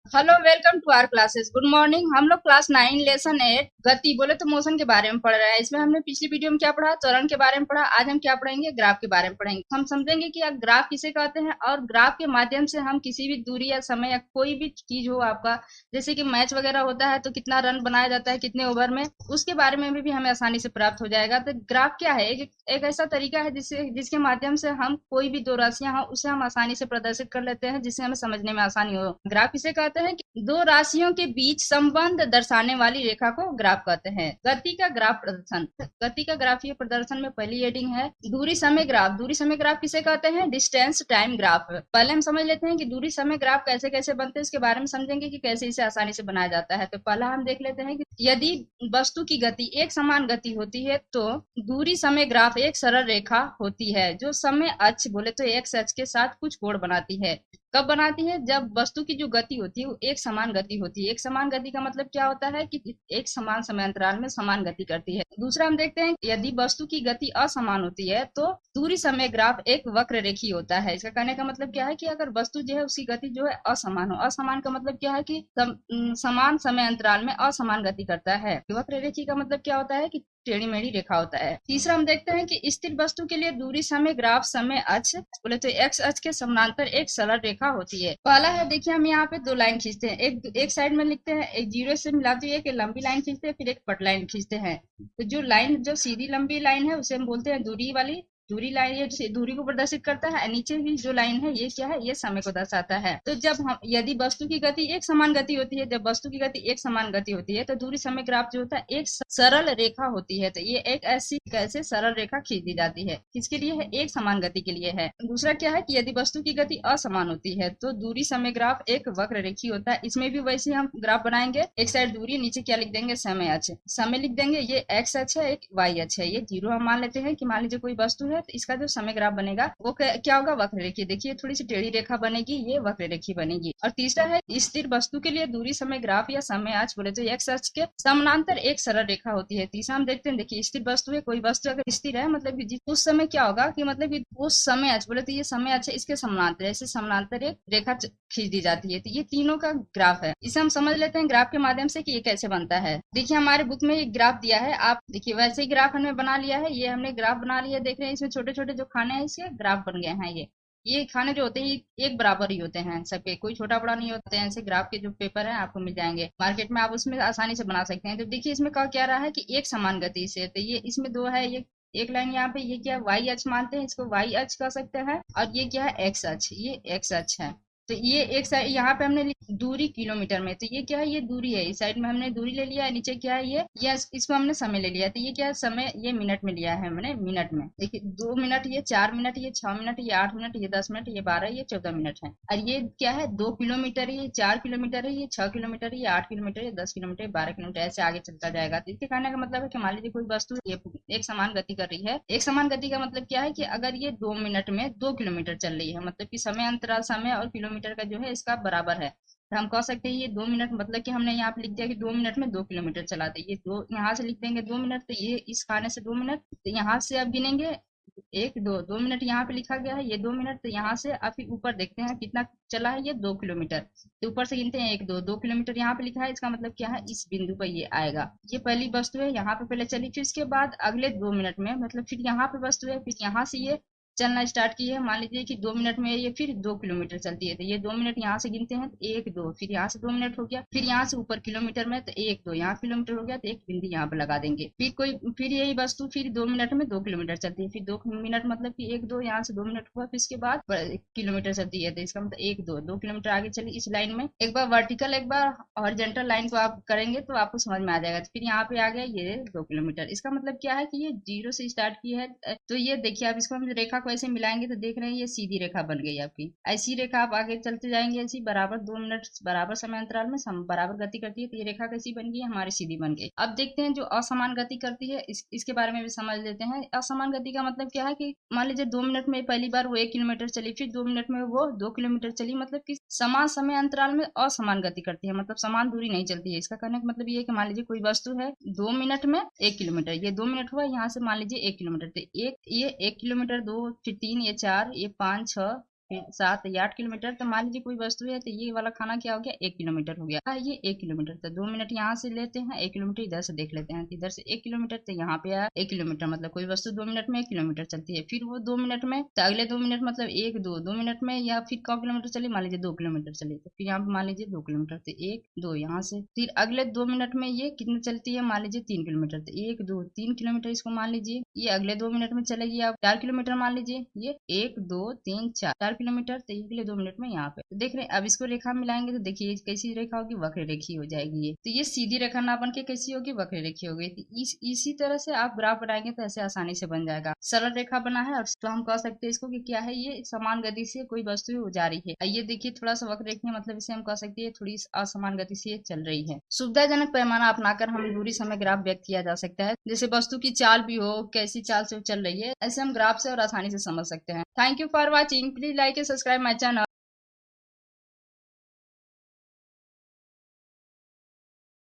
Hello, welcome to our classes. Good morning. हम लोग class 9 lesson 8 गति बोले तो मोशन के बारे में पढ़ रहे हैं। इसमें हमने पिछली वीडियो में क्या पढ़ा, त्वरण के बारे में पढ़ा। आज हम क्या पढ़ेंगे, ग्राफ के बारे में पढ़ेंगे। हम समझेंगे कि ग्राफ किसे कहते हैं और ग्राफ के माध्यम से हम किसी भी दूरी या समय या कोई भी चीज हो आपका, जैसे कि मैच वगैरह होता है तो कितना रन बनाया जाता है कितने ओवर में, उसके बारे में भी हमें आसानी से प्राप्त हो जाएगा। तो ग्राफ क्या है, एक ऐसा तरीका है जिसके माध्यम से हम कोई भी दो राशियां हो उसे हम आसानी से प्रदर्शित कर लेते हैं, जिससे हमें समझने में आसानी हो। ग्राफ किसे कहते हैं कि दो राशियों के बीच संबंध दर्शाने वाली रेखा को ग्राफ कहते हैं। गति का ग्राफ प्रदर्शन, गति का ग्राफीय प्रदर्शन में पहली हेडिंग है दूरी समय ग्राफ। दूरी समय ग्राफ किसे कहते हैं, डिस्टेंस टाइम ग्राफ। पहले हम समझ लेते हैं कि दूरी समय ग्राफ कैसे कैसे बनते हैं, इसके बारे में समझेंगे कि कैसे इसे आसानी से बनाया जाता है। तो पहला हम देख लेते हैं कि यदि वस्तु की गति एक समान गति होती है तो दूरी समय ग्राफ एक सरल रेखा होती है जो समय अक्ष बोले तो एक्स अक्ष के साथ कुछ कोण बनाती है। कब बनाती है, जब वस्तु की जो गति होती है वो एक समान गति होती है। एक समान गति का मतलब क्या होता है कि एक समान समय अंतराल में समान गति करती है। दूसरा हम देखते हैं यदि वस्तु की गति असमान होती है तो दूरी समय ग्राफ एक वक्र रेखी होता है। इसका कहने का मतलब क्या है कि अगर वस्तु जो है उसकी गति जो है असमान हो, असमान का मतलब क्या है कि समान समय अंतराल में असमान गति करता है। वक्र रेखी का मतलब क्या होता है कि टेढ़ी मेढ़ी रेखा होता है। तीसरा हम देखते हैं कि स्थिर वस्तु के लिए दूरी समय ग्राफ समय अक्ष बोले तो एक्स अक्ष के समानांतर एक सरल रेखा होती है। पहला है, देखिए हम यहाँ पे दो लाइन खींचते हैं, एक साइड में लिखते हैं, एक जीरो से मिलाते हैं, एक लंबी लाइन खींचते हैं, फिर एक पट लाइन खींचते हैं। तो जो लाइन जो सीधी लंबी लाइन है उसे हम बोलते हैं दूरी वाली। दूरी लाइन ये दूरी को प्रदर्शित करता है। नीचे की जो लाइन है ये क्या है, ये समय को दर्शाता है। तो जब हम यदि वस्तु की गति एक समान गति होती है, जब वस्तु की गति एक समान गति होती है तो दूरी समय ग्राफ जो होता है एक सरल रेखा होती है। तो ये एक ऐसी कैसे सरल रेखा खींच दी जाती है, किसके लिए है, एक समान गति के लिए है। दूसरा क्या है कि यदि वस्तु की गति असमान होती है तो दूरी समय ग्राफ एक वक्र रेखी होता है। इसमें भी वैसे हम ग्राफ बनाएंगे, एक साइड दूरी, नीचे क्या लिख देंगे, समय अक्ष। समय लिख देंगे, ये एक्स अक्ष है, एक वाई अक्ष है। ये जीरो हम मान लेते हैं कि मान लीजिए कोई वस्तु है तो इसका जो समय ग्राफ बनेगा वो क्या होगा, वक्र रेखी। देखिए थोड़ी सी टेढ़ी रेखा बनेगी, ये वक्र रेखी बनेगी। और तीसरा है स्थिर वस्तु के लिए दूरी समय ग्राफ या समय अक्ष बोले तो एक्स अक्ष के समानांतर एक सरल रेखा होती है। तीसरा हम देखते हैं, देखिए स्थिर वस्तु है, कोई वस्तु अगर स्थिर है मतलब कि उस समय क्या होगा कि मतलब कि उस समय अक्ष बोले तो ये समय अक्ष है, इसके समानांतर ऐसे समानांतर एक रेखा खींच दी जाती है। तो ये तीनों का ग्राफ है। इसे हम समझ लेते हैं ग्राफ के माध्यम से कि ये कैसे बनता है। देखिए हमारे बुक में एक ग्राफ दिया है, आप देखिए वैसे ही ग्राफ हमने बना लिया है। ये हमने ग्राफ बना लिया, देख रहे हैं इसमें छोटे छोटे जो खाने हैं इसके ग्राफ बन गए हैं। ये खाने जो होते हैं एक बराबर ही होते हैं सबके, कोई छोटा बड़ा नहीं होते हैं। ऐसे ग्राफ के जो पेपर है आपको मिल जाएंगे मार्केट में, आप उसमें आसानी से बना सकते हैं। तो देखिए इसमें कहा क्या रहा है कि एक समान गति से, तो ये इसमें दो है, ये एक लाइन यहाँ पे, ये क्या है, वाई अक्ष मानते हैं इसको, वाई अक्ष कह सकते हैं। और ये क्या है, एक्स अक्ष, ये एक्स अक्ष है। तो ये एक साइड यहाँ पे हमने दूरी किलोमीटर में, तो ये क्या है, ये दूरी है। इस साइड में हमने दूरी ले लिया है, नीचे क्या है ये इसको हमने समय ले लिया। तो ये क्या है, समय ये मिनट में लिया है हमने, मिनट में। देखिए 2 मिनट, ये 4 मिनट, ये 6 मिनट, ये 8 मिनट, ये 10 मिनट, ये 12, ये 14 मिनट है। और ये क्या है, 2 किलोमीटर, ये 4 किलोमीटर है, ये 6 किलोमीटर, ये 8 किलोमीटर, ये 10 किलोमीटर, 12 किलोमीटर, ऐसे आगे चलता जाएगा। तो इसके कहने का मतलब है कि मान लीजिए कोई वस्तु ये एक समान गति कर रही है। एक समान गति का मतलब क्या है कि अगर ये 2 मिनट में 2 किलोमीटर चल रही है, मतलब कि समय अंतराल समय और किलोमीटर का जो है इसका बराबर है, तो हम कह सकते हैं ये 2 मिनट, मतलब कि हमने यहाँ पे लिख दिया कि 2 मिनट में 2 किलोमीटर चलाते। ये दो यहाँ से लिख देंगे 2 मिनट, तो ये इस खाने से 2 मिनट, तो यहाँ से अब गिनेंगे एक दो, 2 मिनट यहाँ पे लिखा गया है, ये 2 मिनट, तो यहाँ से अब फिर ऊपर देखते हैं कितना चला है, ये 2 किलोमीटर। तो ऊपर से गिनते हैं एक दो, 2 किलोमीटर यहाँ पे लिखा है, इसका मतलब क्या है, इस बिंदु पर ये आएगा। ये पहली वस्तु है, यहाँ पे पहले चली, फिर इसके बाद अगले 2 मिनट में मतलब फिर यहाँ पे वस्तु है, फिर यहाँ से ये चलना स्टार्ट की है। मान लीजिए कि 2 मिनट में ये फिर 2 किलोमीटर चलती है, तो ये 2 मिनट यहाँ से गिनते हैं, तो एक दो, फिर यहाँ से 2 मिनट हो गया, फिर यहाँ से ऊपर किलोमीटर में, तो एक दो, यहाँ किलोमीटर हो गया, तो एक बिंदु यहाँ पे लगा देंगे। फिर यही वस्तु फिर 2 मिनट में 2 किलोमीटर चलती है, फिर 2 मिनट मतलब कि एक दो, यहाँ से 2 मिनट हुआ, फिर इसके बाद किलोमीटर चलती है, तो इसका मतलब एक दो, 2 किलोमीटर आगे चली इस लाइन में। एक बार वर्टिकल एक बार हॉरिजॉन्टल लाइन को आप करेंगे तो आपको समझ में आ जाएगा। फिर यहाँ पे आ गया ये 2 किलोमीटर। इसका मतलब क्या है कि ये जीरो से स्टार्ट की है। तो ये देखिए आप इसको हम रेखा को ऐसे मिलाएंगे तो देख रहे हैं ये सीधी रेखा बन गई आपकी। ऐसी रेखा आप आगे चलते जाएंगे, ऐसी बराबर 2 मिनट बराबर समय अंतराल में बराबर गति करती है, तो ये रेखा कैसी बन गई, हमारी सीधी बन गई। अब देखते हैं जो असमान गति करती है, इसके बारे में भी समझ लेते हैं। असमान गति का मतलब क्या है कि मान लीजिए 2 मिनट में पहली बार वो 1 किलोमीटर चली, फिर 2 मिनट में वो 2 किलोमीटर चली, मतलब कि समान समय अंतराल में असमान गति करती है, मतलब समान दूरी नहीं चलती है। इसका कहने का मतलब ये है कि मान लीजिए कोई वस्तु है 2 मिनट में 1 किलोमीटर, ये 2 मिनट हुआ, यहाँ से मान लीजिए 1 किलोमीटर, तो ये 1 किलोमीटर, 2, फिर 3, ये 4, ये 5, 6, फिर 7 या 8 किलोमीटर। तो मान लीजिए कोई वस्तु है तो ये वाला खाना क्या हो गया, 1 किलोमीटर हो गया। ये 1 किलोमीटर, तो 2 मिनट यहाँ से लेते हैं, 1 किलोमीटर इधर से देख लेते हैं। तो इधर से 1 किलोमीटर, तो यहाँ पे आया 1 किलोमीटर, मतलब कोई वस्तु 2 मिनट में 1 किलोमीटर चलती है। फिर वो 2 मिनट में, तो अगले 2 मिनट मतलब 1 2 मिनट में, या फिर कौ किलोमीटर चली, मान लीजिए 2 किलोमीटर चली, तो फिर यहाँ पे मान लीजिए 2 किलोमीटर, तो 1 2 यहाँ से। फिर अगले 2 मिनट में ये कितनी चलती है, मान लीजिए 3 किलोमीटर, तो 1 2 3 किलोमीटर इसको मान लीजिए। ये अगले 2 मिनट में चलेगी आप 4 किलोमीटर मान लीजिए। ये 1 2 3 4 किलोमीटर, तो अगले 2 मिनट में यहाँ पे। तो देख रहे हैं, अब इसको रेखा मिलाएंगे तो देखिए कैसी रेखा होगी, वक्र रेखी हो जाएगी ये। तो ये सीधी रेखा ना बन के कैसी होगी, वक्र रेखी हो गई। तो इसी तरह से आप ग्राफ बनाएंगे तो ऐसे आसानी से बन जाएगा। सरल रेखा बना है, और तो हम कह सकते हैं इसको कि क्या है, ये समान गति से कोई वस्तु जा रही है। ये देखिए थोड़ा सा वक्र रेखी, मतलब इसे हम कह सकते हैं थोड़ी असमान गति से चल रही है। सुविधाजनक पैमाना अपनाकर हम दूरी समय ग्राफ व्यक्त किया जा सकता है। जैसे वस्तु की चाल भी हो, कैसी चाल से चल रही है, ऐसे हम ग्राफ से और आसानी से समझ सकते हैं। Thank you for watching, please like and subscribe my channel.